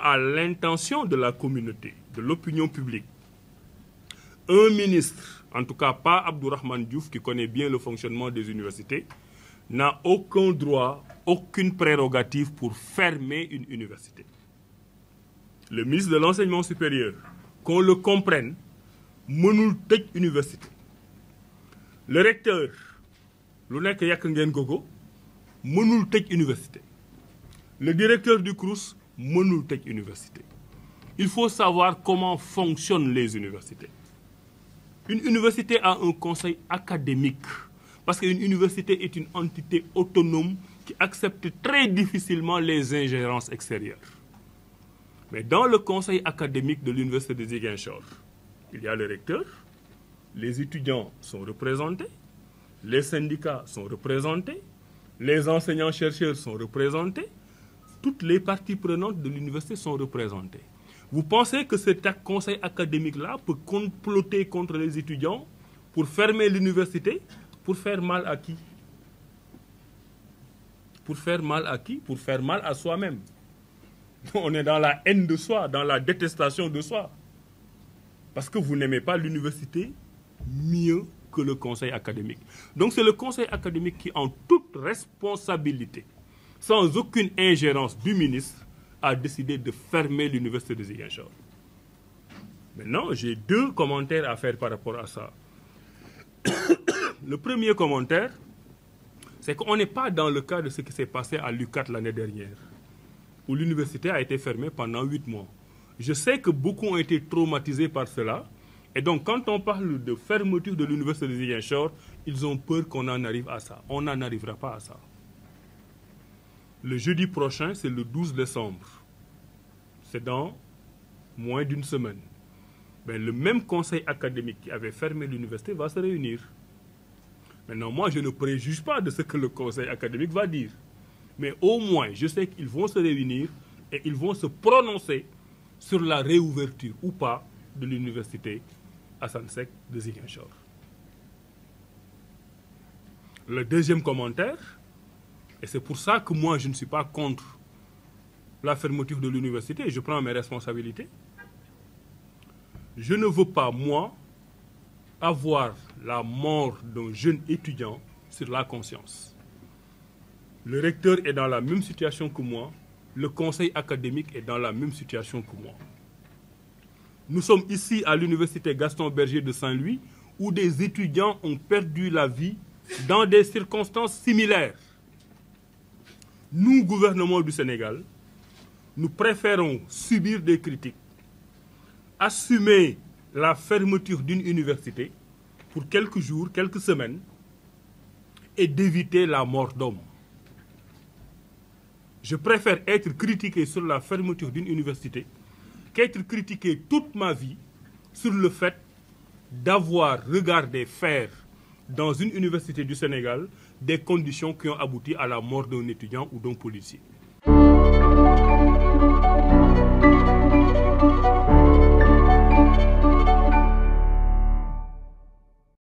à l'intention de la communauté, de l'opinion publique, un ministre, en tout cas pas Abdourahmane Diouf, qui connaît bien le fonctionnement des universités, n'a aucun droit, aucune prérogative pour fermer une université. Le ministre de l'enseignement supérieur, qu'on le comprenne, mënul tëj université. Le recteur, lu nekk yàq ngeen gogo, mënul tëj université. Le directeur du CROUS, mënul tëj université. Il faut savoir comment fonctionnent les universités. Une université a un conseil académique, parce qu'une université est une entité autonome qui accepte très difficilement les ingérences extérieures. Mais dans le conseil académique de l'université de Ziguinchor, il y a le recteur, les étudiants sont représentés, les syndicats sont représentés, les enseignants-chercheurs sont représentés, toutes les parties prenantes de l'université sont représentées. Vous pensez que cet conseil académique-là peut comploter contre les étudiants pour fermer l'université? Pour faire mal à qui? Pour faire mal à qui? Pour faire mal à soi-même. On est dans la haine de soi, dans la détestation de soi. Parce que vous n'aimez pas l'université mieux que le conseil académique. Donc c'est le conseil académique qui, en toute responsabilité, sans aucune ingérence du ministre, a décidé de fermer l'université de Ziguinchor. Maintenant, j'ai 2 commentaires à faire par rapport à ça. Le premier commentaire, c'est qu'on n'est pas dans le cas de ce qui s'est passé à l'UCAT l'année dernière, où l'université a été fermée pendant 8 mois. Je sais que beaucoup ont été traumatisés par cela, et donc quand on parle de fermeture de l'université de Ziguinchor, ils ont peur qu'on en arrive à ça. On n'en arrivera pas à ça. Le jeudi prochain, c'est le 12 décembre. C'est dans moins d'une semaine. Mais le même conseil académique qui avait fermé l'université va se réunir. Maintenant, moi, je ne préjuge pas de ce que le conseil académique va dire. Mais au moins, je sais qu'ils vont se réunir et ils vont se prononcer sur la réouverture ou pas de l'université Assane Seck de Ziguinchor. Le deuxième commentaire, et c'est pour ça que moi, je ne suis pas contre la fermeture de l'université, je prends mes responsabilités. Je ne veux pas, moi, avoir la mort d'un jeune étudiant sur la conscience. Le recteur est dans la même situation que moi, le conseil académique est dans la même situation que moi. Nous sommes ici à l'université Gaston Berger de Saint-Louis où des étudiants ont perdu la vie dans des circonstances similaires. Nous, gouvernement du Sénégal, nous préférons subir des critiques, assumer la fermeture d'une université pour quelques jours, quelques semaines, et d'éviter la mort d'homme. Je préfère être critiqué sur la fermeture d'une université qu'être critiqué toute ma vie sur le fait d'avoir regardé faire dans une université du Sénégal des conditions qui ont abouti à la mort d'un étudiant ou d'un policier.